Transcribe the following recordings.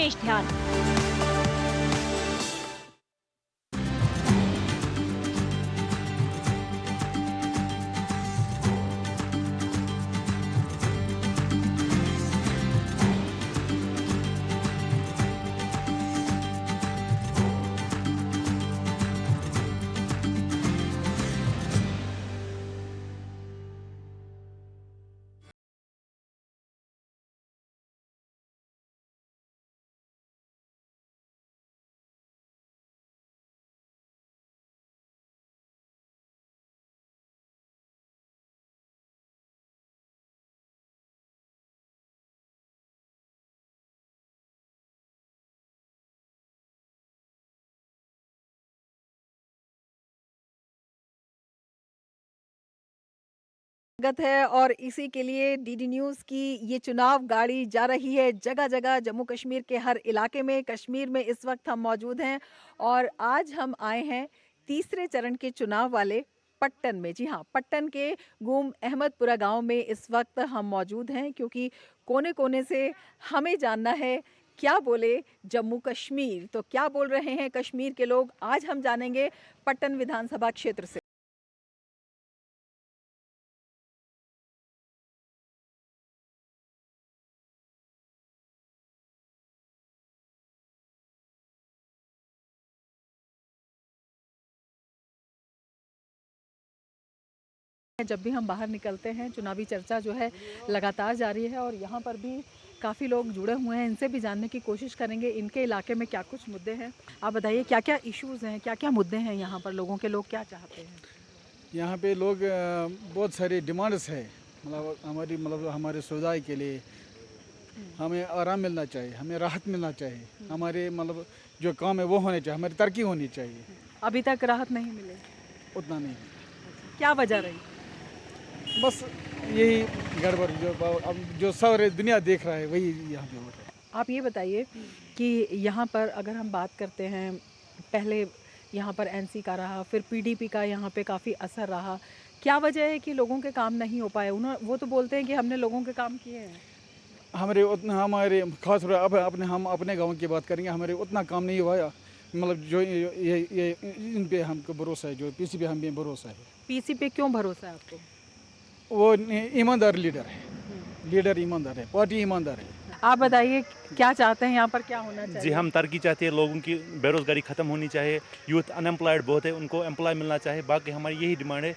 विशेष ध्यान। स्वागत है और इसी के लिए डीडी न्यूज़ की ये चुनाव गाड़ी जा रही है जगह-जगह जम्मू कश्मीर के हर इलाके में। कश्मीर में इस वक्त हम मौजूद हैं और आज हम आए हैं तीसरे चरण के चुनाव वाले पट्टन में। जी हाँ, पट्टन के गुम अहमदपुरा गांव में इस वक्त हम मौजूद हैं क्योंकि कोने-कोने से हमें जानना है क्या बोले जम्मू कश्मीर। तो क्या बोल रहे हैं कश्मीर के लोग, आज हम जानेंगे पट्टन विधानसभा क्षेत्र से। जब भी हम बाहर निकलते हैं चुनावी चर्चा जो है लगातार जारी है और यहाँ पर भी काफ़ी लोग जुड़े हुए हैं, इनसे भी जानने की कोशिश करेंगे इनके इलाके में क्या कुछ मुद्दे हैं। आप बताइए क्या क्या इश्यूज़ हैं, क्या क्या मुद्दे हैं यहाँ पर, लोगों के लोग क्या चाहते हैं? यहाँ पे लोग बहुत सारी डिमांड्स है, मतलब हमारे सुविधाएं के लिए हमें आराम मिलना चाहिए, हमें राहत मिलना चाहिए, हमारे मतलब जो काम है वो होने चाहिए, हमारी तरक्की होनी चाहिए। अभी तक राहत नहीं मिले, उतना नहीं, क्या वजह रही? बस यही गड़बड़ जो सारी दुनिया देख रहा है वही यहाँ पे हो रहा है। आप ये बताइए कि यहाँ पर अगर हम बात करते हैं, पहले यहाँ पर एनसी का रहा, फिर पीडीपी का यहाँ पे काफ़ी असर रहा, क्या वजह है कि लोगों के काम नहीं हो पाए? वो तो बोलते हैं कि हमने लोगों के काम किए हैं। हमारे खास तौर पर हम अपने गांव की बात करेंगे, हमारे उतना काम नहीं हुआ, मतलब जो ये इन पे हमको भरोसा है, जो पीसी पे हम पे भरोसा है। पीसी पे क्यों भरोसा है आपको? वो ईमानदार लीडर है, लीडर ईमानदार है, पार्टी ईमानदार है। आप बताइए क्या चाहते हैं, यहाँ पर क्या होना चाहिए? जी, हम तरक्की चाहते हैं, लोगों की बेरोज़गारी ख़त्म होनी चाहिए, यूथ अनएम्प्लॉयड बहुत है, उनको एम्प्लॉय मिलना चाहिए। बाकी हमारी यही डिमांड है,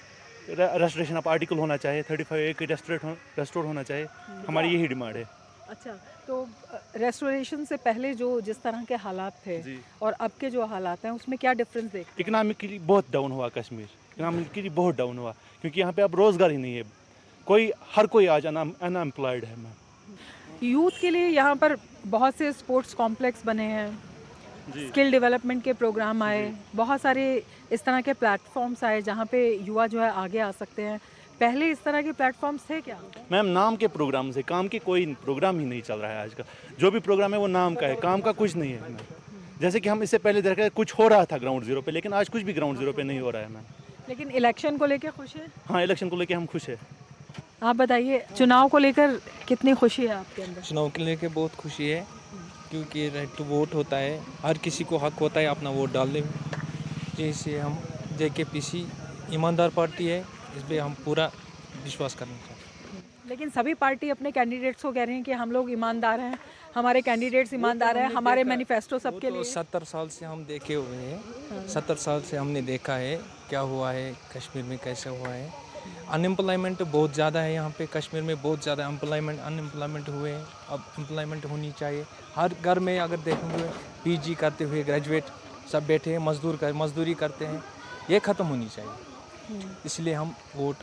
रेस्टोरेशन ऑफ आर्टिकल होना चाहिए, 35A के रेस्टोर होना चाहिए, हमारी यही डिमांड है। अच्छा, तो रेस्टोरेशन से पहले जो जिस तरह के हालात थे जी। और अब के जो हालात हैं उसमें क्या डिफरेंस देखते हैं? इकनॉमिकली बहुत डाउन हुआ कश्मीर, इकनॉमिकली बहुत डाउन हुआ, क्योंकि यहाँ पे अब रोज़गार ही नहीं है, हर कोई आज अनएम्प्लॉयड है। यूथ के लिए यहाँ पर बहुत से स्पोर्ट्स कॉम्प्लेक्स बने हैं, स्किल डेवलपमेंट के प्रोग्राम आए, बहुत सारे इस तरह के प्लेटफॉर्म्स आए जहाँ पे युवा जो है आगे आ सकते हैं। पहले इस तरह के प्लेटफॉर्म्स थे क्या? मैम, नाम के प्रोग्राम से, काम के कोई प्रोग्राम ही नहीं चल रहा है आज का। जो भी प्रोग्राम है वो नाम का है, काम का कुछ नहीं है मैम। जैसे कि हम इससे पहले देख रहे कुछ हो रहा था ग्राउंड जीरो पे, लेकिन आज कुछ भी ग्राउंड जीरो पे नहीं हो रहा है मैम। लेकिन इलेक्शन को लेकर खुश है? हाँ, इलेक्शन को लेके हम खुश है। आप बताइए चुनाव को लेकर कितनी खुशी है आपके अंदर? चुनाव के लेके बहुत खुशी है, क्योंकि राइट टू वोट होता है, हर किसी को हक होता है अपना वोट डालने में। जैसे हम JKPC ईमानदार पार्टी है, इस पर हम पूरा विश्वास करना चाहते हैं। लेकिन सभी पार्टी अपने कैंडिडेट्स को कह रही हैं कि हम लोग ईमानदार हैं, हमारे कैंडिडेट्स ईमानदार हैं, हमारे मैनिफेस्टो सबके तो लिए। 70 साल से हम देखे हुए हैं, 70 साल से हमने देखा है क्या हुआ है कश्मीर में, कैसे हुआ है। अनएम्प्लॉयमेंट बहुत ज़्यादा है यहाँ पे, कश्मीर में बहुत ज़्यादा अनएम्प्लॉयमेंट हुए हैं। अब एम्प्लॉयमेंट होनी चाहिए हर घर में। अगर देखेंगे PG करते हुए ग्रेजुएट सब बैठे हैं, मजदूरी करते हैं, ये ख़त्म होनी चाहिए। इसलिए हम वोट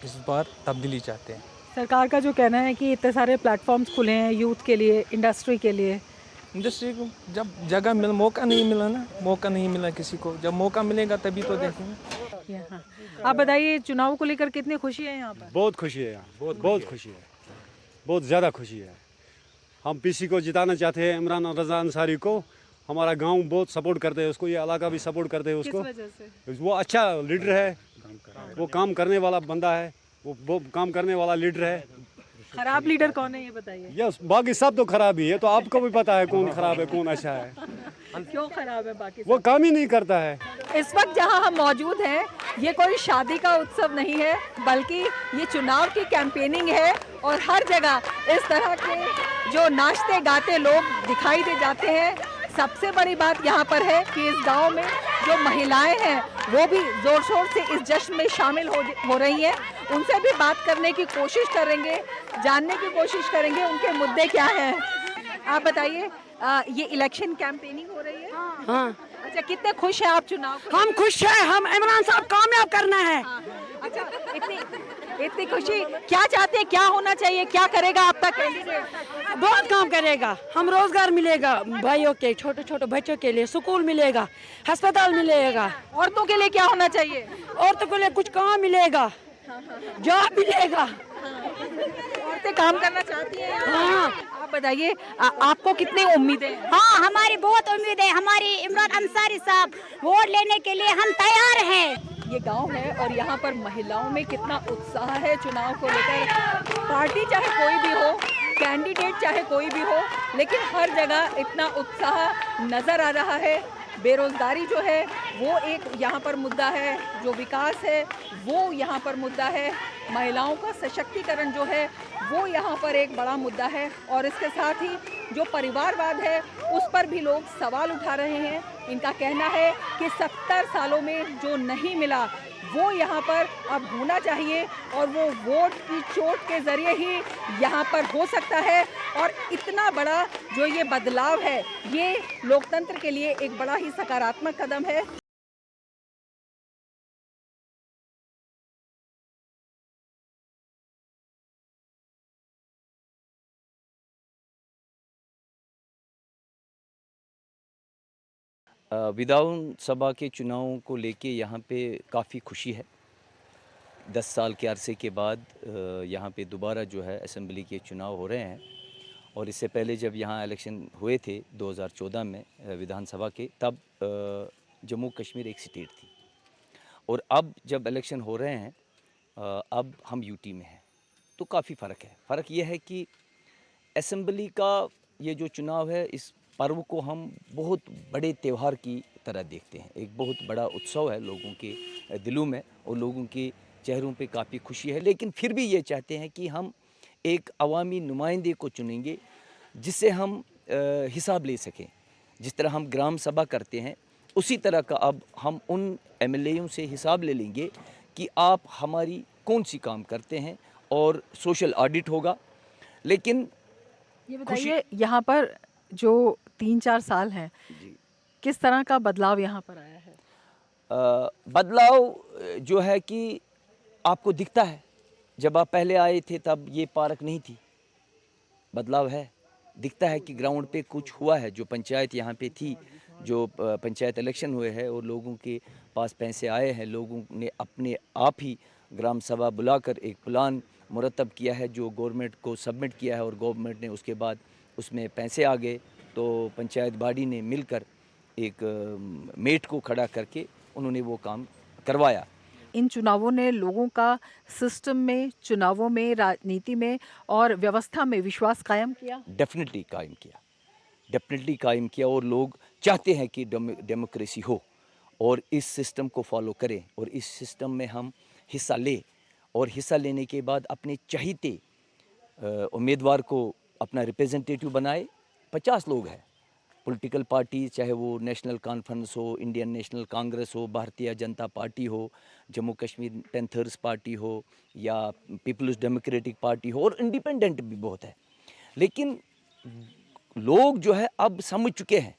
इस बार तब्दीली चाहते हैं। सरकार का जो कहना है कि इतने सारे प्लेटफॉर्म्स खुले हैं यूथ के लिए, इंडस्ट्री के लिए। इंडस्ट्री को जब जगह मौका नहीं मिला ना, मौका नहीं मिला किसी को, जब मौका मिलेगा तभी तो देखेंगे। हाँ। आप बताइए चुनाव को लेकर कितनी खुशी है यहाँ पर? बहुत खुशी है यहाँ, बहुत खुशी है, बहुत ज़्यादा खुशी है। हम पीसी को जिताना चाहते हैं, इमरान रज़ा अंसारी को। हमारा गांव बहुत सपोर्ट करते हैं उसको, ये इलाका भी सपोर्ट करते हैं उसको। किस वजह से? वो अच्छा लीडर है, वो काम करने वाला बंदा है, वो काम करने वाला लीडर है। खराब लीडर कौन है ये बताइए। यस, बाकी सब तो खराब ही है, तो आपको भी पता है कौन खराब है कौन अच्छा है। क्यों खराब है बाकी वो सब? काम ही नहीं करता है। इस वक्त जहां हम मौजूद हैं ये कोई शादी का उत्सव नहीं है, बल्कि ये चुनाव की कैंपेनिंग है और हर जगह इस तरह के जो नाचते गाते लोग दिखाई दे जाते हैं। सबसे बड़ी बात यहाँ पर है कि इस गांव में जो महिलाएं हैं वो भी जोर शोर से इस जश्न में शामिल हो रही हैं। उनसे भी बात करने की कोशिश करेंगे, जानने की कोशिश करेंगे उनके मुद्दे क्या हैं। आप बताइए, ये इलेक्शन कैंपेनिंग हो रही है? हाँ, अच्छा, कितने खुश हैं आप चुनाव को? हम खुश हैं, हम इमरान साहब कामयाब करना है। अच्छा, इतनी खुशी, क्या चाहते हैं, क्या होना चाहिए, क्या करेगा आपका कैंडिडेट? बहुत काम करेगा, हम रोजगार मिलेगा भाइयों के, छोटे छोटे बच्चों के लिए स्कूल मिलेगा, अस्पताल मिलेगा, औरतों के लिए क्या होना चाहिए? औरतों के लिए कुछ काम मिलेगा, जॉब मिलेगा। औरतें काम करना चाहती हैं? हाँ। आप बताइए, आपको कितनी उम्मीदें हैं? हाँ, हमारी बहुत उम्मीद है। हमारी इमरान अंसारी साहब वोट लेने के लिए हम तैयार हैं। ये गांव है और यहाँ पर महिलाओं में कितना उत्साह है चुनाव को लेकर। पार्टी चाहे कोई भी हो, कैंडिडेट चाहे कोई भी हो, लेकिन हर जगह इतना उत्साह नज़र आ रहा है। बेरोज़गारी जो है वो एक यहाँ पर मुद्दा है, जो विकास है वो यहाँ पर मुद्दा है, महिलाओं का सशक्तिकरण जो है वो यहाँ पर एक बड़ा मुद्दा है, और इसके साथ ही जो परिवारवाद है उस पर भी लोग सवाल उठा रहे हैं। इनका कहना है कि 70 सालों में जो नहीं मिला वो यहाँ पर अब होना चाहिए, और वो वोट की चोट के ज़रिए ही यहाँ पर हो सकता है। और इतना बड़ा जो ये बदलाव है ये लोकतंत्र के लिए एक बड़ा ही सकारात्मक कदम है। विधानसभा के चुनावों को लेके यहाँ पे काफ़ी खुशी है। 10 साल के अरसे के बाद यहाँ पे दोबारा जो है असेंबली के चुनाव हो रहे हैं, और इससे पहले जब यहाँ इलेक्शन हुए थे 2014 में विधानसभा के, तब जम्मू कश्मीर एक स्टेट थी, और अब जब इलेक्शन हो रहे हैं अब हम यूटी में हैं, तो काफ़ी फ़र्क है। फ़र्क ये है कि असेंबली का ये जो चुनाव है, इस पर्व को हम बहुत बड़े त्यौहार की तरह देखते हैं। एक बहुत बड़ा उत्सव है लोगों के दिलों में, और लोगों के चेहरों पे काफ़ी खुशी है। लेकिन फिर भी ये चाहते हैं कि हम एक अवामी नुमाइंदे को चुनेंगे जिससे हम हिसाब ले सकें। जिस तरह हम ग्राम सभा करते हैं उसी तरह का अब हम उन एमएलएओं से हिसाब ले लेंगे कि आप हमारी कौन सी काम करते हैं, और सोशल ऑडिट होगा। लेकिन ये बताइए, यहाँ पर जो 3-4 साल हैं, किस तरह का बदलाव यहाँ पर आया है? बदलाव जो है कि आपको दिखता है। जब आप पहले आए थे तब ये पार्क नहीं थी। बदलाव है, दिखता है कि ग्राउंड पे कुछ हुआ है। जो पंचायत यहाँ पे थी, जो पंचायत इलेक्शन हुए हैं और लोगों के पास पैसे आए हैं, लोगों ने अपने आप ही ग्राम सभा बुलाकर एक प्लान मुरतब किया है जो गवर्नमेंट को सबमिट किया है, और गवर्नमेंट ने उसके बाद उसमें पैसे आ गए, तो पंचायत बॉडी ने मिलकर एक मेट को खड़ा करके उन्होंने वो काम करवाया। इन चुनावों ने लोगों का सिस्टम में, चुनावों में, राजनीति में और व्यवस्था में विश्वास कायम किया? डेफिनेटली कायम किया, और लोग चाहते हैं कि डेमोक्रेसी हो और इस सिस्टम को फॉलो करें, और इस सिस्टम में हम हिस्सा लें, और हिस्सा लेने के बाद अपने चाहते उम्मीदवार को अपना रिप्रेजेंटेटिव बनाए। 50 लोग हैं, पॉलिटिकल पार्टी, चाहे वो नेशनल कॉन्फ्रेंस हो, इंडियन नेशनल कांग्रेस हो, भारतीय जनता पार्टी हो, जम्मू कश्मीर पैंथर्स पार्टी हो, या पीपल्स डेमोक्रेटिक पार्टी हो, और इंडिपेंडेंट भी बहुत है। लेकिन लोग जो है अब समझ चुके हैं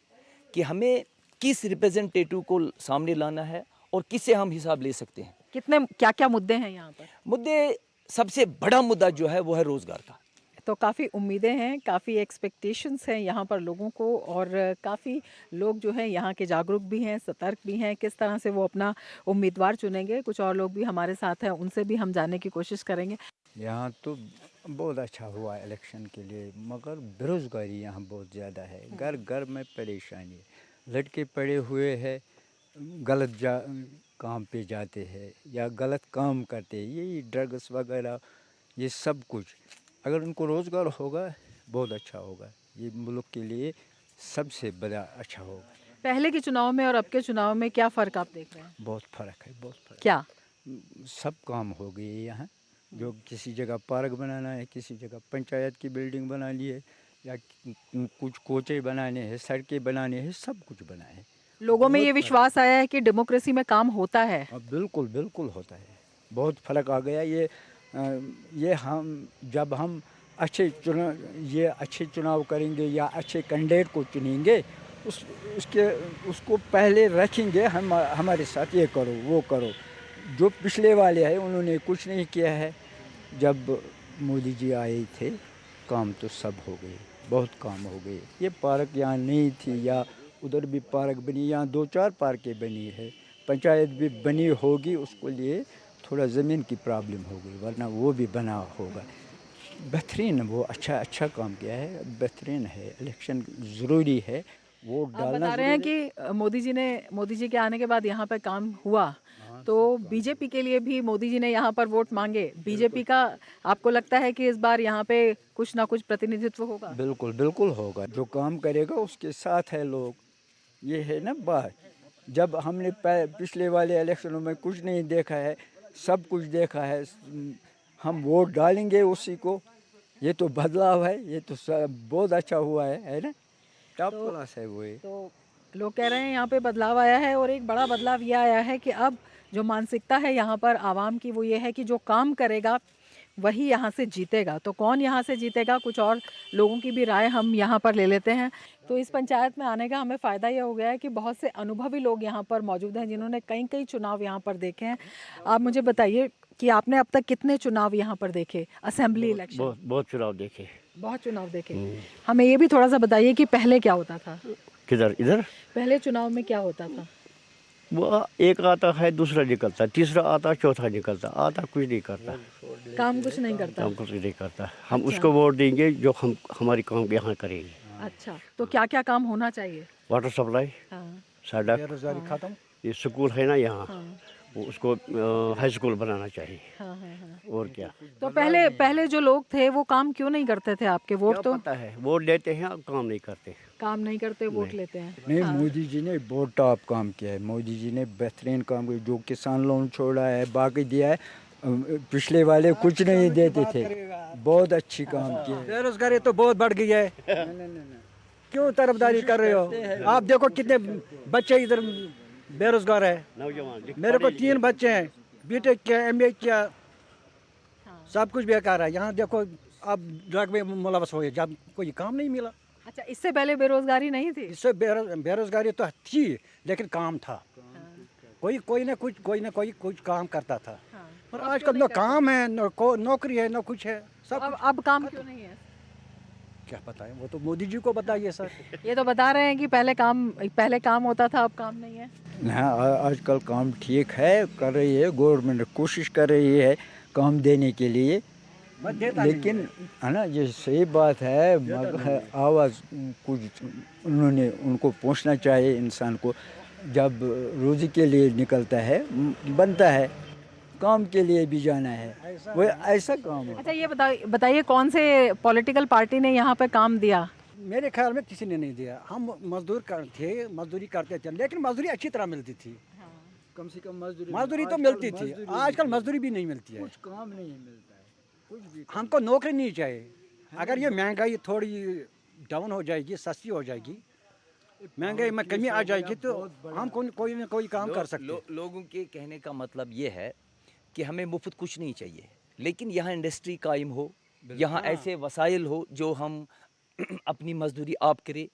कि हमें किस रिप्रेजेंटेटिव को सामने लाना है और किससे हम हिसाब ले सकते हैं। कितने क्या-क्या मुद्दे हैं यहाँ पर? मुद्दे, सबसे बड़ा मुद्दा जो है वो है रोज़गार का। तो काफ़ी उम्मीदें हैं, काफ़ी एक्सपेक्टेशंस हैं यहाँ पर लोगों को, और काफ़ी लोग जो हैं यहाँ के जागरूक भी हैं, सतर्क भी हैं, किस तरह से वो अपना उम्मीदवार चुनेंगे। कुछ और लोग भी हमारे साथ हैं, उनसे भी हम जानने की कोशिश करेंगे। यहाँ तो बहुत अच्छा हुआ इलेक्शन के लिए, मगर बेरोज़गारी यहाँ बहुत ज़्यादा है। घर घर में परेशानी है। लड़के पड़े हुए हैं, गलत काम पे जाते हैं या गलत काम करते हैं, यही ड्रग्स वगैरह, ये सब कुछ। अगर उनको रोज़गार होगा बहुत अच्छा होगा, ये मुल्क के लिए सबसे बड़ा अच्छा होगा। पहले के चुनाव में और अब के चुनाव में क्या फ़र्क आप देख रहे हैं? बहुत फ़र्क है, बहुत फ़र्क। क्या? सब काम हो गए यहाँ, जो किसी जगह पार्क बनाना है, किसी जगह पंचायत की बिल्डिंग बनानी है, या कुछ कोचे बनाने हैं, सड़कें बनाने हैं, सब कुछ बना है। लोगों में ये विश्वास आया है कि डेमोक्रेसी में काम होता है। हाँ, बिल्कुल बिल्कुल होता है, बहुत फ़र्क आ गया। ये हम जब हम अच्छे चुनाव करेंगे या अच्छे कैंडिडेट को चुनेंगे, उसको पहले रखेंगे, हम हमारे साथ ये करो वो करो। जो पिछले वाले हैं उन्होंने कुछ नहीं किया है। जब मोदी जी आए थे काम तो सब हो गए, बहुत काम हो गए। ये पार्क यहाँ नहीं थी, या उधर भी पार्क बनी, यहाँ 2-4 पार्कें बनी है, पंचायत भी बनी होगी, उसको लिए थोड़ा ज़मीन की प्रॉब्लम हो गई, वरना वो भी बना होगा। बेहतरीन, वो अच्छा काम किया है, बेहतरीन है। इलेक्शन ज़रूरी है, वोट आप डालना बता रहे हैं ज़रूरी कि मोदी जी के आने के बाद यहाँ पे काम हुआ, तो बीजेपी के लिए भी मोदी जी ने यहाँ पर वोट मांगे। बीजेपी का आपको लगता है कि इस बार यहाँ पे कुछ ना कुछ प्रतिनिधित्व होगा? बिल्कुल बिल्कुल होगा। जो काम करेगा उसके साथ है लोग, ये है ना बात। जब हमने पिछले वाले इलेक्शनों में कुछ नहीं देखा है, सब कुछ देखा है, हम वोट डालेंगे उसी को। ये तो बदलाव है, ये तो बहुत अच्छा हुआ है ना, टॉप क्लास है वो। तो लोग कह रहे हैं यहाँ पे बदलाव आया है, और एक बड़ा बदलाव ये आया है कि अब जो मानसिकता है यहाँ पर आवाम की वो ये है कि जो काम करेगा वही यहाँ से जीतेगा। तो कौन यहाँ से जीतेगा, कुछ और लोगों की भी राय हम यहाँ पर ले लेते हैं। तो इस पंचायत में आने का हमें फ़ायदा ये हो गया है कि बहुत से अनुभवी लोग यहाँ पर मौजूद हैं, जिन्होंने कई चुनाव यहाँ पर देखे हैं। आप मुझे बताइए कि आपने अब तक कितने चुनाव यहाँ पर देखे, असेंबली इलेक्शन? बहुत चुनाव देखे। बहुत चुनाव देखे। हमें ये भी थोड़ा सा बताइए कि पहले क्या होता था? किधर? इधर पहले चुनाव में क्या होता था? वो एक आता है, दूसरा निकलता, तीसरा आता, चौथा निकलता, आता कुछ नहीं करता, काम कुछ नहीं करता। काम कुछ नहीं करता। हम उसको वोट देंगे जो हमारी काम यहाँ करेंगे। अच्छा, तो क्या क्या काम होना चाहिए? वाटर सप्लाई, हाँ, सड़क, बेरोजगारी खत्म। ये स्कूल है ना यहाँ, हाँ, वो उसको हाई स्कूल बनाना चाहिए। हाँ, हाँ। और क्या? तो पहले जो लोग थे वो काम क्यों नहीं करते थे आपके? वोट क्या तो पता है, वोट लेते हैं अब काम नहीं करते। काम नहीं करते, वोट लेते हैं। नहीं, मोदी जी ने बहुत टॉप काम किया है। मोदी जी ने बेहतरीन काम किया, जो किसान लोन छोड़ा है, बाकी दिया है। पिछले वाले कुछ नहीं देते थे, बहुत अच्छी काम किया है। बेरोजगारी तो बहुत बढ़ गई है। क्यों तरफदारी कर रहे हो? आप देखो कितने बच्चे इधर बेरोजगार है। नौजवान मेरे को 3 बच्चे हैं, बीटेक किया, MA किया, सब कुछ बेकार है। यहाँ देखो अब ड्रग में मुलवस हो गए, जब कोई काम नहीं मिला। अच्छा, इससे पहले बेरोजगारी नहीं थी? इससे बेरोजगारी तो थी, लेकिन काम था। कोई ना कुछ काम करता था। और आजकल न काम है, नौकरी है, न कुछ है, सब अब काम क्यों नहीं है? क्या पता है, वो तो मोदी जी को बताइए सर। ये तो बता रहे हैं कि पहले काम होता था, अब काम नहीं है। हाँ, आजकल काम ठीक है, कर रही है गवर्नमेंट, कोशिश कर रही है काम देने के लिए, लेकिन है ना, ये सही बात है, मगर आवाज़ कुछ उनको पहुंचना चाहिए इंसान को। जब रोज़ी के लिए निकलता है, बनता है, काम के लिए भी जाना है, वो ऐसा काम है। अच्छा, ये बताइए कौन से पॉलिटिकल पार्टी ने यहाँ पे काम दिया? मेरे ख्याल में किसी ने नहीं दिया। हम मजदूरी करते थे, लेकिन मजदूरी अच्छी तरह मिलती थी। कम से कम मजदूरी तो मिलती थी, आजकल मजदूरी भी नहीं मिलती है, कुछ काम नहीं मिलता है, कुछ भी। हमको नौकरी नहीं चाहिए। अगर ये महंगाई थोड़ी डाउन हो जाएगी, सस्ती हो जाएगी, महंगाई में कमी आ जाएगी, तो हम कोई ना कोई काम कर सकते। लोगों के कहने का मतलब ये है कि हमें मुफ्त कुछ नहीं चाहिए, लेकिन यहाँ इंडस्ट्री कायम हो, यहाँ ऐसे वसाइल हो जो हम अपनी मजदूरी आप करें,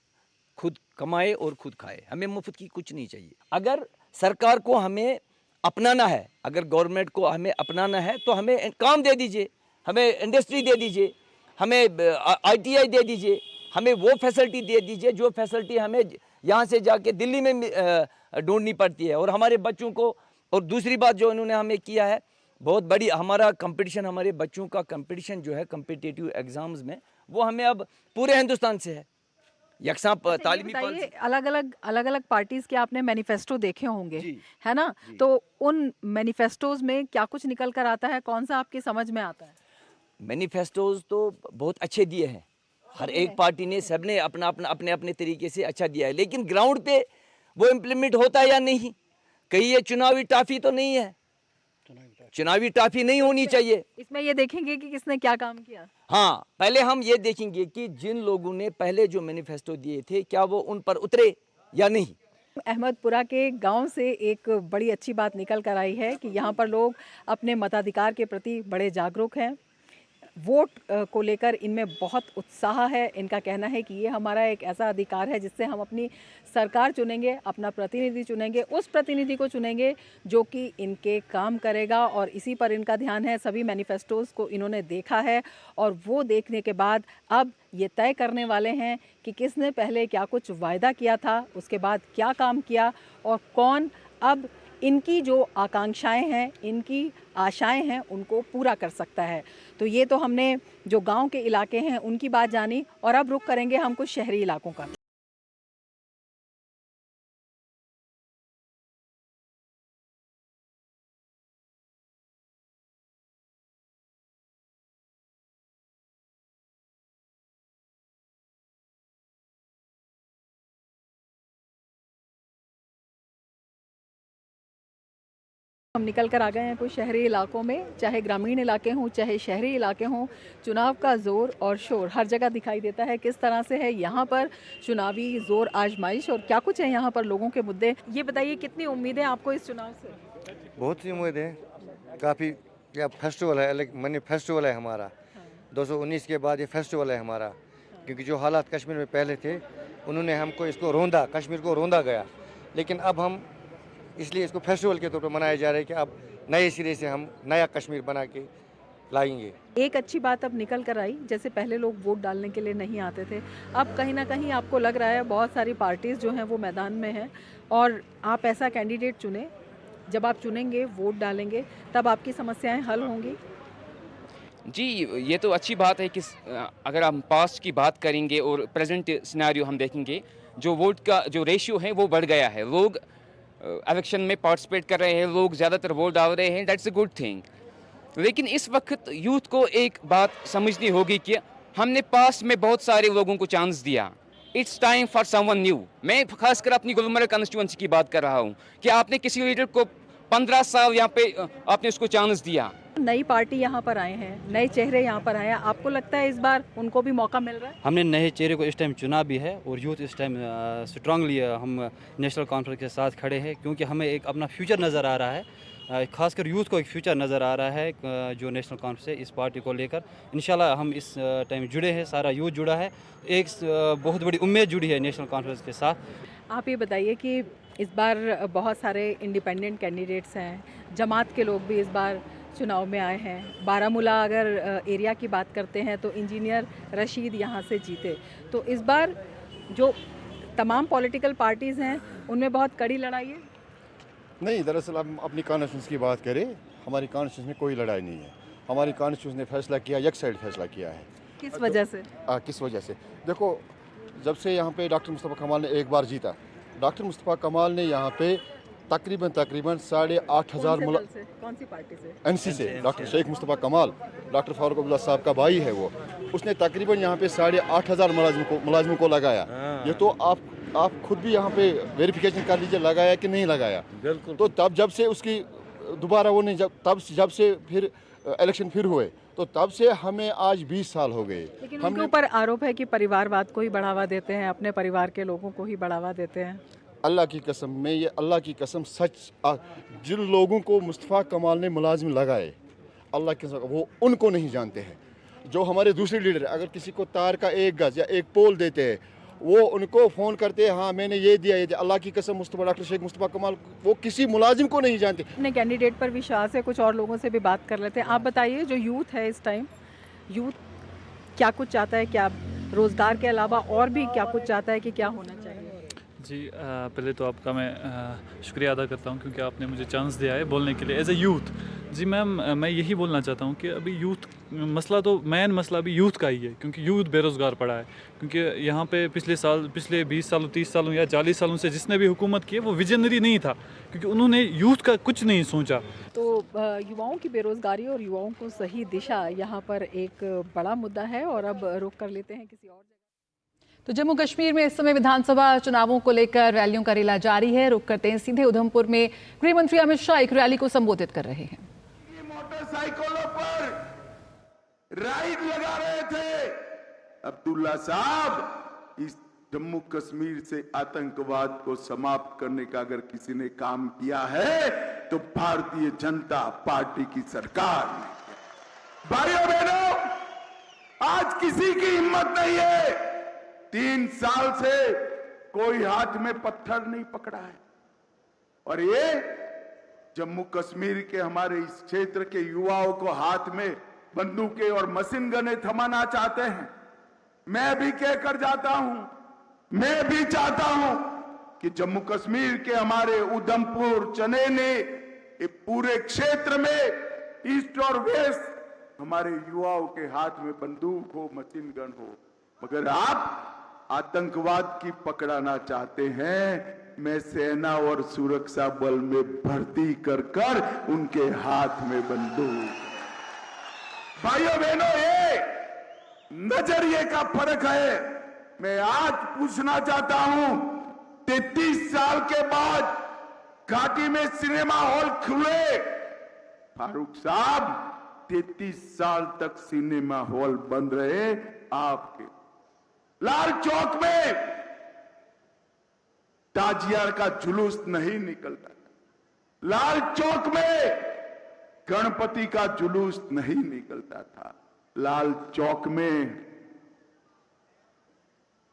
खुद कमाए और खुद खाए। हमें मुफ्त की कुछ नहीं चाहिए। अगर सरकार को हमें अपनाना है, अगर गवर्नमेंट को हमें अपनाना है, तो हमें काम दे दीजिए, हमें इंडस्ट्री दे दीजिए, हमें ITI दे दीजिए, हमें वो फैसिलिटी दे दीजिए जो फैसिलिटी हमें यहाँ से जाके दिल्ली में ढूंढनी पड़ती है। और हमारे बच्चों को, और दूसरी बात जो इन्होंने हमें किया है, बहुत बड़ी हमारा कंपटीशन, हमारे बच्चों का कंपटीशन जो है कॉम्पिटिटिव एग्जाम्स में, वो हमें अब पूरे हिंदुस्तान से है। यकसा तालीमी पॉलिसी। अलग अलग पार्टीज के आपने मैनिफेस्टो देखे होंगे, है ना? तो उन मैनिफेस्टोज में क्या कुछ निकल कर आता है, कौन सा आपकी समझ में आता है? मैनिफेस्टोज तो बहुत अच्छे दिए हैं, हर एक पार्टी ने, सबने अपना अपना अपने अपने तरीके से अच्छा दिया है, लेकिन ग्राउंड पे वो इम्प्लीमेंट होता है या नहीं? कहीं ये चुनावी टाफी तो नहीं है, चुनावी टाफी नहीं होनी चाहिए। इसमें ये देखेंगे कि किसने क्या काम किया। हाँ, पहले हम ये देखेंगे कि जिन लोगों ने पहले जो मैनिफेस्टो दिए थे क्या वो उन पर उतरे या नहीं। अहमदपुरा के गांव से एक बड़ी अच्छी बात निकल कर आई है कि यहाँ पर लोग अपने मताधिकार के प्रति बड़े जागरूक हैं। वोट को लेकर इनमें बहुत उत्साह है। इनका कहना है कि ये हमारा एक ऐसा अधिकार है जिससे हम अपनी सरकार चुनेंगे, अपना प्रतिनिधि चुनेंगे, उस प्रतिनिधि को चुनेंगे जो कि इनके काम करेगा, और इसी पर इनका ध्यान है। सभी मैनिफेस्टोज़ को इन्होंने देखा है और वो देखने के बाद अब ये तय करने वाले हैं कि किसने पहले क्या कुछ वायदा किया था, उसके बाद क्या काम किया, और कौन अब इनकी जो आकांक्षाएं हैं, इनकी आशाएं हैं, उनको पूरा कर सकता है। तो ये तो हमने जो गांव के इलाके हैं उनकी बात जानी, और अब रुख करेंगे हम कुछ शहरी इलाकों का। हम निकल कर आ गए हैं कुछ शहरी इलाकों में, चाहे ग्रामीण इलाके हों चाहे शहरी इलाके हों। चुनाव का ज़ोर और शोर हर जगह दिखाई देता है। किस तरह से है यहाँ पर चुनावी ज़ोर आजमाइश, और क्या कुछ है यहाँ पर लोगों के मुद्दे, ये बताइए कितनी उम्मीदें आपको इस चुनाव से? बहुत सी उम्मीद है, काफ़ी। क्या फेस्टिवल है, मनी फेस्टिवल है हमारा। 219 के बाद ये फेस्टिवल है हमारा, क्योंकि जो हालात कश्मीर में पहले थे उन्होंने हमको इसको रोंदा, कश्मीर को रोंदा गया, लेकिन अब हम इसलिए इसको फेस्टिवल के तौर पर मनाया जा रहा है कि अब नए सिरे से हम नया कश्मीर बना के लाएंगे। एक अच्छी बात अब निकल कर आई, जैसे पहले लोग वोट डालने के लिए नहीं आते थे, अब कहीं ना कहीं आपको लग रहा है बहुत सारी पार्टीज़ जो हैं वो मैदान में हैं, और आप ऐसा कैंडिडेट चुने, जब आप चुनेंगे, वोट डालेंगे, तब आपकी समस्याएं हल होंगी। जी, ये तो अच्छी बात है कि अगर हम पास्ट की बात करेंगे और प्रेजेंट सिनेरियो हम देखेंगे, जो वोट का जो रेशियो है वो बढ़ गया है, लोग इलेक्शन में पार्टिसिपेट कर रहे हैं, लोग ज़्यादातर वोट डाल रहे हैं, दैट्स अ गुड थिंग। लेकिन इस वक्त यूथ को एक बात समझनी होगी कि हमने पास्ट में बहुत सारे लोगों को चांस दिया, it's time for someone new. मैं खासकर अपनी गुलमर्ग कॉन्स्टिट्यूंसी की बात कर रहा हूँ कि आपने किसी लीडर को 15 साल यहाँ पे आपने उसको चांस दिया। नई पार्टी यहाँ पर आए हैं, नए चेहरे यहाँ पर आए हैं, आपको लगता है इस बार उनको भी मौका मिल रहा है? हमने नए चेहरे को इस टाइम चुना भी है, और यूथ इस टाइम स्ट्रांगली हम नेशनल कॉन्फ्रेंस के साथ खड़े हैं, क्योंकि हमें एक अपना फ्यूचर नज़र आ रहा है, खासकर यूथ को एक फ्यूचर नज़र आ रहा है जो नेशनल कॉन्फ्रेंस है इस पार्टी को लेकर। इंशाल्लाह हम इस टाइम जुड़े हैं, सारा यूथ जुड़ा है, एक बहुत बड़ी उम्मीद जुड़ी है नेशनल कॉन्फ्रेंस के साथ। आप ये बताइए कि इस बार बहुत सारे इंडिपेंडेंट कैंडिडेट्स हैं, जमात के लोग भी इस बार चुनाव में आए हैं। बारामूला अगर एरिया की बात करते हैं तो इंजीनियर रशीद यहाँ से जीते, तो इस बार जो तमाम पॉलिटिकल पार्टीज़ हैं उनमें बहुत कड़ी लड़ाई है। नहीं, दरअसल हम अपनी कॉन्स्टिट्यूंसी की बात करें, हमारी कॉन्स्टिट्यूंसी में कोई लड़ाई नहीं है। हमारी कॉन्स्टिट्यूंसी ने फैसला किया, एक साइड फैसला किया है। किस वजह से? किस वजह से? देखो, जब से यहाँ पे डॉक्टर मुस्तफ़ा कमाल ने एक बार जीता, डॉक्टर मुस्तफ़ा कमाल ने यहाँ पे तकरीबन 8,500 कौन सी पार्टी से? NC से, डॉक्टर शेख मुस्तफ़ा कमाल, डॉक्टर फारूक अब्दुल्ला साहब का भाई है वो, उसने तकरीबन यहाँ पे 8,500 मुलाजिमों को लगाया। ये तो आप खुद भी यहाँ पे वेरिफिकेशन कर लीजिए, लगाया कि नहीं लगाया। बिल्कुल। तो तब जब से उसकी दोबारा वो नहीं, जब से फिर इलेक्शन फिर हुए, तो तब से हमें आज 20 साल हो गए। लेकिन उनके ऊपर आरोप है कि परिवारवाद को ही बढ़ावा देते हैं, अपने परिवार के लोगों को ही बढ़ावा देते हैं। अल्लाह की कसम, मैं ये अल्लाह की कसम सच, जिन लोगों को मुस्तफ़ा कमाल ने मुलाजिम लगाए, अल्लाह की कसम वो उनको नहीं जानते हैं। जो हमारे दूसरे लीडर, अगर किसी को तार का 1 गज या 1 पोल देते हैं, वो उनको फ़ोन करते हैं, हाँ मैंने ये दिया ये दिया। अल्लाह की कसम मुस्तफ़ा डॉक्टर शेख मुस्तफ़ा कमाल वो किसी मुलाजिम को नहीं जानते। अपने कैंडिडेट पर विश्वास है, कुछ और लोगों से भी बात कर लेते हैं। आप बताइए, जो यूथ है इस टाइम, यूथ क्या कुछ चाहता है, क्या रोज़गार के अलावा और भी क्या कुछ चाहता है कि क्या होना चाहिए? जी, पहले तो आपका मैं शुक्रिया अदा करता हूं, क्योंकि आपने मुझे चांस दिया है बोलने के लिए एज ए यूथ। जी मैम, मैं यही बोलना चाहता हूँ कि अभी यूथ मसला तो मेन मसला अभी यूथ का ही है, क्योंकि यूथ बेरोज़गार पड़ा है। क्योंकि यहाँ पे पिछले 20 सालों 30 सालों या 40 सालों से जिसने भी हुकूमत की है वो विजनरी नहीं था, क्योंकि उन्होंने यूथ का कुछ नहीं सोचा। तो युवाओं की बेरोजगारी और युवाओं को सही दिशा यहाँ पर एक बड़ा मुद्दा है। और अब रुक कर लेते हैं किसी और। तो जम्मू कश्मीर में इस समय विधानसभा चुनावों को लेकर रैलियों का रेला जारी है। रुक करते हैं सीधे उधमपुर में गृह मंत्री अमित शाह एक रैली को संबोधित कर रहे हैं। मोटरसाइकिलों पर राइड लगा रहे थे। अब्दुल्ला साहब, इस जम्मू कश्मीर से आतंकवाद को समाप्त करने का अगर किसी ने काम किया है तो भारतीय जनता पार्टी की सरकार ने। भाइयों बहनों, आज किसी की हिम्मत नहीं है। 3 साल से कोई हाथ में पत्थर नहीं पकड़ा है। और ये जम्मू कश्मीर के हमारे इस क्षेत्र के युवाओं को हाथ में बंदूकें और मशीन गनें थमाना चाहते हैं। मैं भी कहकर जाता हूं, मैं भी चाहता हूं कि जम्मू कश्मीर के हमारे उधमपुर, चनैनी, ये पूरे क्षेत्र में ईस्ट और वेस्ट हमारे युवाओं के हाथ में बंदूक हो, मशीन गन हो। मगर आप आतंकवाद की पकड़ाना चाहते हैं। मैं सेना और सुरक्षा बल में भर्ती कर उनके हाथ में बंदूक। भाइयों बहनों, ये नजरिए का फर्क है। मैं आज पूछना चाहता हूं, 33 साल के बाद घाटी में सिनेमा हॉल खुले। फारूक साहब, 33 साल तक सिनेमा हॉल बंद रहे आपके। लाल चौक में ताजिया का जुलूस नहीं निकलता था। लाल चौक में गणपति का जुलूस नहीं निकलता था। लाल चौक में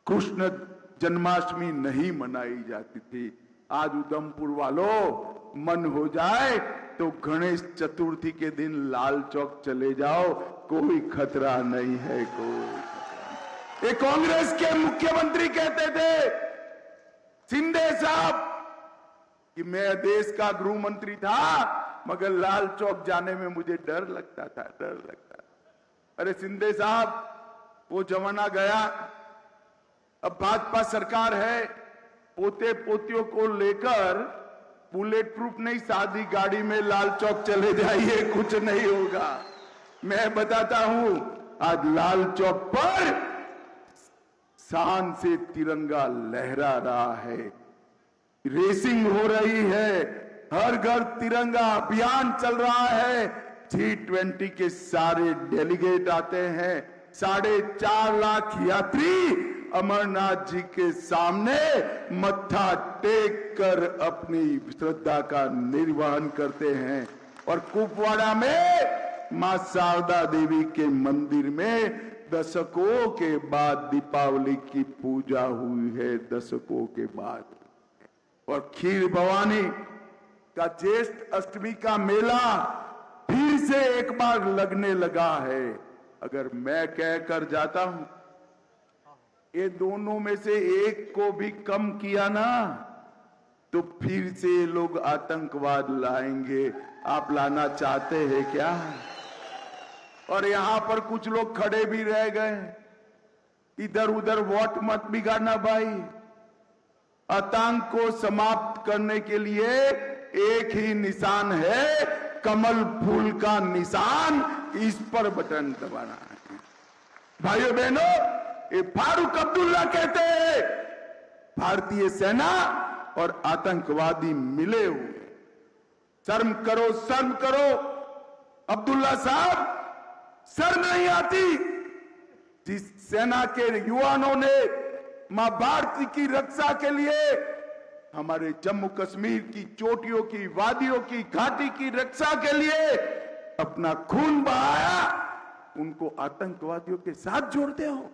कृष्ण जन्माष्टमी नहीं मनाई जाती थी। आज उधमपुर वालों, मन हो जाए तो गणेश चतुर्थी के दिन लाल चौक चले जाओ, कोई खतरा नहीं है। कोई ये कांग्रेस के मुख्यमंत्री कहते थे, शिंदे साहब, कि मैं देश का गृह मंत्री था मगर लाल चौक जाने में मुझे डर लगता था, डर लगता था। अरे शिंदे साहब, वो जमाना गया। अब भाजपा सरकार है। पोते पोतियों को लेकर बुलेट प्रूफ नहीं, सादी गाड़ी में लाल चौक चले जाइए, कुछ नहीं होगा। मैं बताता हूं, आज लाल चौक पर शान से तिरंगा लहरा रहा है। रेसिंग हो रही है, हर घर तिरंगा अभियान चल रहा है। G20 के सारे डेलीगेट आते हैं। 4.5 लाख यात्री अमरनाथ जी के सामने मत्था टेक कर अपनी श्रद्धा का निर्वहन करते हैं। और कुपवाड़ा में मां शारदा देवी के मंदिर में दशकों के बाद दीपावली की पूजा हुई है, दशकों के बाद। और खीर भवानी का ज्येष्ठ अष्टमी का मेला फिर से एक बार लगने लगा है। अगर मैं कहकर जाता हूं, ये दोनों में से एक को भी कम किया ना तो फिर से लोग आतंकवाद लाएंगे। आप लाना चाहते हैं क्या? और यहां पर कुछ लोग खड़े भी रह गए। इधर उधर वोट मत बिगाड़ना भाई। आतंक को समाप्त करने के लिए एक ही निशान है, कमल फूल का निशान। इस पर बटन दबाना है। भाइयों बहनों, ये फारूक अब्दुल्ला कहते हैं भारतीय सेना और आतंकवादी मिले हुए। शर्म करो, शर्म करो। अब्दुल्ला साहब, शर्म नहीं आती? जिस सेना के युवाओं ने मां भारती की रक्षा के लिए हमारे जम्मू कश्मीर की चोटियों की, वादियों की, घाटी की रक्षा के लिए अपना खून बहाया, उनको आतंकवादियों के साथ जोड़ते हो?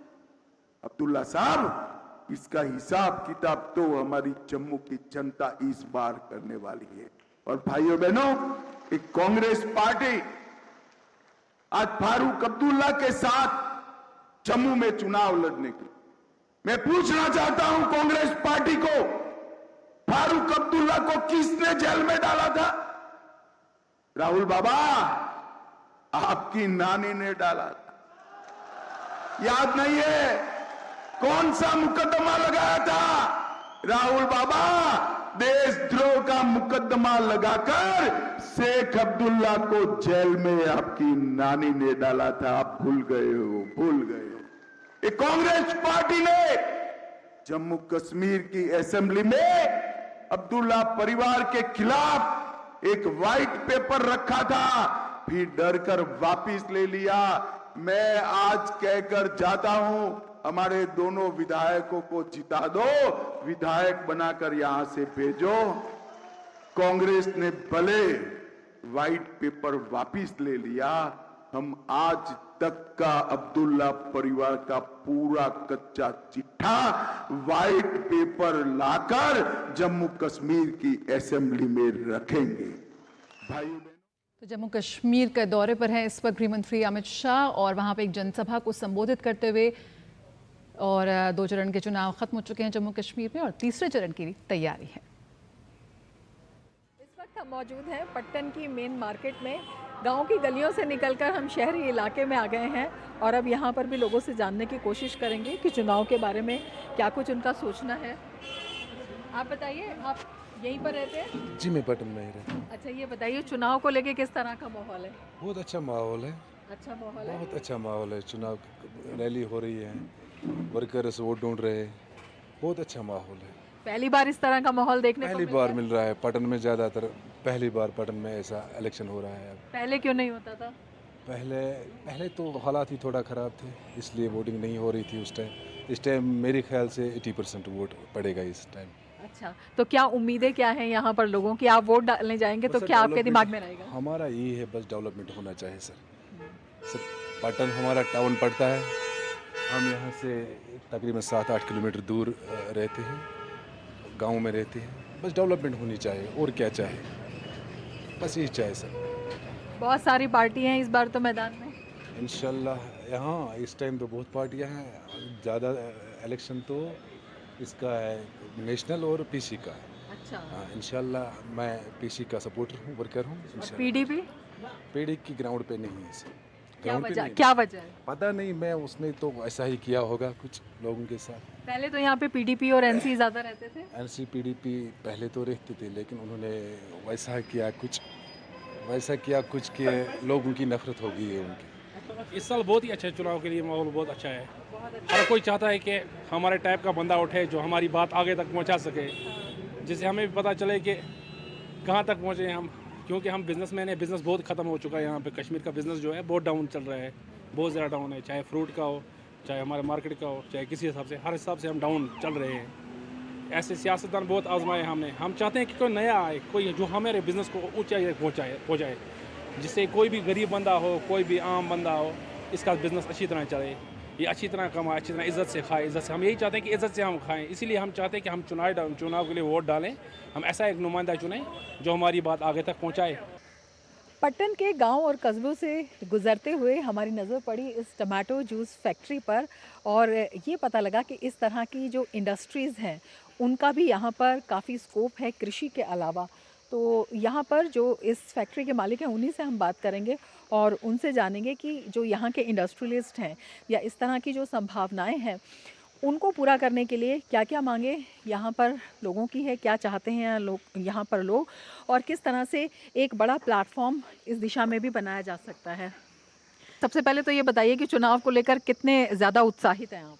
अब्दुल्ला साहब, इसका हिसाब किताब तो हमारी जम्मू की जनता इस बार करने वाली है। और भाइयों बहनों, एक कांग्रेस पार्टी आज फारूक अब्दुल्ला के साथ जम्मू में चुनाव लड़ने की। मैं पूछना चाहता हूं कांग्रेस पार्टी को, फारूक अब्दुल्ला को किसने जेल में डाला था? राहुल बाबा, आपकी नानी ने डाला था, याद नहीं है? कौन सा मुकदमा लगाया था? राहुल बाबा, देशद्रोह का मुकदमा लगाकर शेख अब्दुल्ला को जेल में आपकी नानी ने डाला था। आप भूल गए हो, भूल गए हो। ये कांग्रेस पार्टी ने जम्मू कश्मीर की असेंबली में अब्दुल्ला परिवार के खिलाफ एक व्हाइट पेपर रखा था, फिर डरकर वापिस ले लिया। मैं आज कहकर जाता हूं, हमारे दोनों विधायकों को जिता दो, विधायक बनाकर यहां से भेजो। कांग्रेस ने भले व्हाइट पेपर वापिस ले लिया, हम आज तक का अब्दुल्ला परिवार का पूरा कच्चा चिट्ठा व्हाइट पेपर लाकर जम्मू कश्मीर की असेंबली में रखेंगे। भाइयों, तो जम्मू कश्मीर के दौरे पर हैं इस वक्त गृह मंत्री अमित शाह और वहां पे एक जनसभा को संबोधित करते हुए, और 2 चरण के चुनाव खत्म हो चुके हैं जम्मू कश्मीर में और तीसरे चरण की तैयारी है। इस वक्त हम मौजूद हैं पट्टन की मेन मार्केट में। गांव की गलियों से निकलकर हम शहरी इलाके में आ गए हैं और अब यहाँ पर भी लोगों से जानने की कोशिश करेंगे कि चुनाव के बारे में क्या कुछ उनका सोचना है। आप बताइए, आप यहीं पर रहते हैं? जी, मैं पटन में ही रहता हूँ। अच्छा, ये बताइए चुनाव को लेके किस तरह का माहौल है? बहुत अच्छा माहौल है। अच्छा माहौल है, बहुत अच्छा माहौल है। चुनाव रैली हो रही है, वर्कर्स वोट ढूंढ रहे हैं, बहुत अच्छा माहौल है। पहली बार इस तरह का माहौल देखने को पहली बार मिल रहा है पटन में, ज़्यादातर पहली बार पटन में ऐसा इलेक्शन हो रहा है। अब पहले क्यों नहीं होता था? पहले तो हालात ही थोड़ा ख़राब थे, इसलिए वोटिंग नहीं हो रही थी उस टाइम। इस टाइम मेरे ख्याल से 80% वोट पड़ेगा इस टाइम। अच्छा, तो क्या उम्मीदें क्या हैं यहाँ पर लोगों की? आप वोट डालने जाएंगे तो क्या आपके दिमाग में रहेगा? हमारा यही है, बस डेवलपमेंट होना चाहिए सर। पटन हमारा टाउन पड़ता है, हम यहाँ से तकरीबन 7-8 किलोमीटर दूर रहते हैं, गांव में रहते हैं। बस डेवलपमेंट होनी चाहिए, और क्या चाहिए, बस यही चाहिए सर। बहुत सारी पार्टियां हैं इस बार तो मैदान में। इंशाल्लाह यहाँ इस टाइम तो बहुत पार्टियां हैं, ज़्यादा इलेक्शन तो इसका है नेशनल और पीसी का। अच्छा। हाँ, इंशाल्लाह मैं पीसी का सपोर्टर हूँ, वर्कर हूँ। पीडीपी की ग्राउंड पे नहीं है सर। क्या वजह है? पता नहीं, मैं उसमें तो ऐसा ही किया होगा कुछ लोगों के साथ। पहले तो यहाँ पे पीडीपी और एनसी ज़्यादा रहते थे। एनसी पीडीपी पहले तो रहते थे, लेकिन उन्होंने वैसा किया कुछ कि लोगों की नफरत हो गई है उनकी। इस साल बहुत ही अच्छा चुनाव के लिए माहौल बहुत अच्छा है। हर कोई चाहता है कि हमारे टाइप का बंदा उठे जो हमारी बात आगे तक पहुँचा सके, जिससे हमें भी पता चले कि कहाँ तक पहुँचे हम, क्योंकि हम बिजनेसमैन हैं। बिज़नेस बहुत ख़त्म हो चुका है यहाँ पे। कश्मीर का बिज़नेस जो है बहुत डाउन चल रहा है, बहुत ज़्यादा डाउन है, चाहे फ्रूट का हो, चाहे हमारे मार्केट का हो, चाहे किसी हिसाब से, हर हिसाब से हम डाउन चल रहे हैं। ऐसे सियासतदान बहुत आजमाए हमने। हम चाहते हैं कि कोई नया आए, कोई जो हमारे बिज़नेस को ऊंचाई पहुँचाए, जिससे कोई भी गरीब बंदा हो, कोई भी आम बंदा हो, इसका बिज़नेस अच्छी तरह चले, ये अच्छी तरह कमाए, अच्छी तरह इज़्ज़त से खाए। इज़्ज़त से हम यही चाहते हैं कि इज़्ज़त से हम खाएं। इसीलिए हम चाहते हैं कि हम चुनाव के लिए वोट डालें, हम ऐसा एक नुमाइंदा चुनें जो हमारी बात आगे तक पहुँचाए। पट्टन के गांव और कस्बों से गुजरते हुए हमारी नज़र पड़ी इस टमाटो जूस फैक्ट्री पर, और ये पता लगा कि इस तरह की जो इंडस्ट्रीज़ हैं उनका भी यहाँ पर काफ़ी स्कोप है कृषि के अलावा। तो यहाँ पर जो इस फैक्ट्री के मालिक हैं उन्हीं से हम बात करेंगे और उनसे जानेंगे कि जो यहाँ के इंडस्ट्रियलिस्ट हैं या इस तरह की जो संभावनाएं हैं उनको पूरा करने के लिए क्या क्या मांगे यहाँ पर लोगों की है, क्या चाहते हैं यहाँ पर लोग, और किस तरह से एक बड़ा प्लेटफॉर्म इस दिशा में भी बनाया जा सकता है। सबसे पहले तो ये बताइए कि चुनाव को लेकर कितने ज़्यादा उत्साहित हैं आप?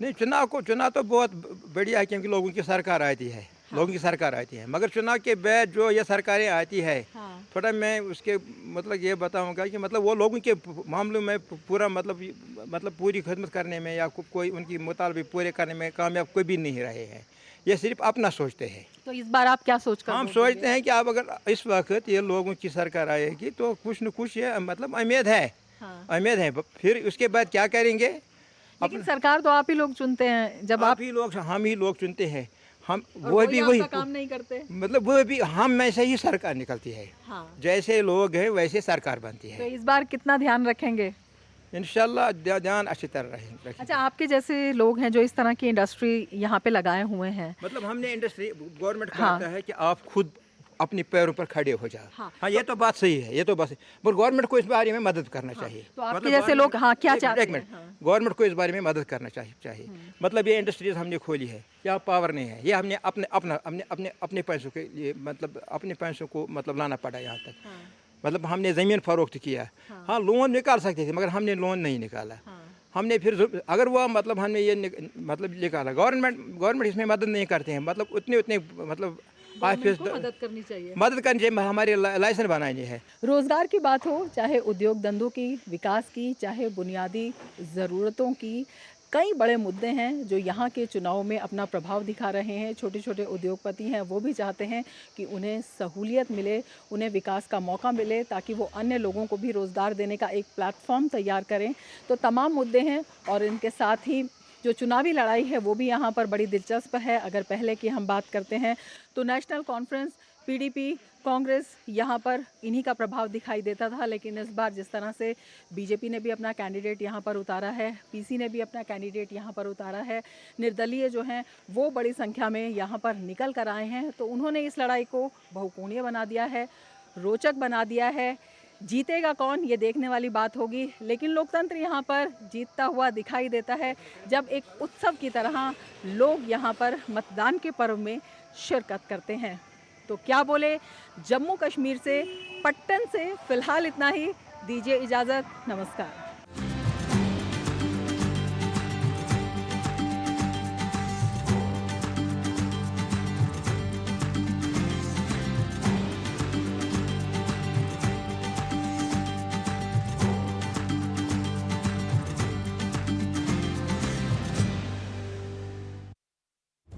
नहीं, चुनाव तो बहुत बढ़िया है, क्योंकि लोगों की सरकार आती है। हाँ। लोगों की सरकार आती है, मगर चुनाव के बाद जो ये सरकारें आती है, हाँ। थोड़ा मैं उसके मतलब ये बताऊंगा कि मतलब वो लोगों के मामलों में पूरा मतलब पूरी खिदमत करने में या कोई उनकी मुतालबे पूरे करने में कामयाब कोई भी नहीं रहे हैं। ये सिर्फ अपना सोचते हैं। तो इस बार आप क्या सोचकर? हम सोचते हैं कि अब अगर इस वक्त ये लोगों की सरकार आएगी तो कुछ न कुछ ये मतलब उम्मीद है। हाँ। उम्मीद है, फिर उसके बाद क्या करेंगे? लेकिन सरकार तो आप ही लोग चुनते हैं। जब आप ही लोग, हम ही लोग चुनते हैं, हम वो भी वही काम नहीं करते, मतलब वो भी हम में से ही सरकार निकलती है। हाँ। जैसे लोग हैं वैसे सरकार बनती है। तो इस बार कितना ध्यान रखेंगे? इंशाल्लाह ध्यान अच्छी तरह रखेंगे। अच्छा, आपके जैसे लोग हैं जो इस तरह की इंडस्ट्री यहाँ पे लगाए हुए हैं, मतलब हमने इंडस्ट्री गवर्नमेंट कहता है कि आप खुद अपने पैरों पर खड़े हो जाए। हाँ ये तो बात सही है, ये तो बात सही, पर गवर्नमेंट को इस बारे में मदद करना चाहिए। तो आपके जैसे लोग क्या चाहते हैं? एक मिनट, गवर्नमेंट को इस बारे में मदद करना चाहिए। मतलब ये इंडस्ट्रीज हमने खोली है, यहाँ पावर नहीं है, ये हमने अपने पैसों के लिए, मतलब अपने पैसों को मतलब लाना पड़ा यहाँ तक। मतलब हमने ज़मीन फरोख्त किया। हाँ लोन निकाल सकते थे, मगर हमने लोन नहीं निकाला। हमने फिर अगर वो मतलब हमने ये मतलब निकाला, गवर्नमेंट इसमें मदद नहीं करते हैं। मतलब उतने मतलब मदद करनी चाहिए, हमारे लाइसेंस बनाने हैं। रोजगार की बात हो, चाहे उद्योग धंधों की, विकास की, चाहे बुनियादी ज़रूरतों की, कई बड़े मुद्दे हैं जो यहाँ के चुनाव में अपना प्रभाव दिखा रहे हैं। छोटे छोटे उद्योगपति हैं, वो भी चाहते हैं कि उन्हें सहूलियत मिले, उन्हें विकास का मौका मिले, ताकि वो अन्य लोगों को भी रोज़गार देने का एक प्लेटफॉर्म तैयार करें। तो तमाम मुद्दे हैं और इनके साथ ही जो चुनावी लड़ाई है वो भी यहाँ पर बड़ी दिलचस्प है। अगर पहले की हम बात करते हैं तो नेशनल कॉन्फ्रेंस, पीडीपी, कांग्रेस, यहाँ पर इन्हीं का प्रभाव दिखाई देता था। लेकिन इस बार जिस तरह से बीजेपी ने भी अपना कैंडिडेट यहाँ पर उतारा है, पीसी ने भी अपना कैंडिडेट यहाँ पर उतारा है, निर्दलीय जो हैं वो बड़ी संख्या में यहाँ पर निकल कर आए हैं, तो उन्होंने इस लड़ाई को बहुकोणीय बना दिया है, रोचक बना दिया है। जीतेगा कौन, ये देखने वाली बात होगी, लेकिन लोकतंत्र यहाँ पर जीतता हुआ दिखाई देता है जब एक उत्सव की तरह लोग यहाँ पर मतदान के पर्व में शिरकत करते हैं। तो क्या बोले, जम्मू कश्मीर से, पट्टन से फ़िलहाल इतना ही। दीजिए इजाज़त, नमस्कार।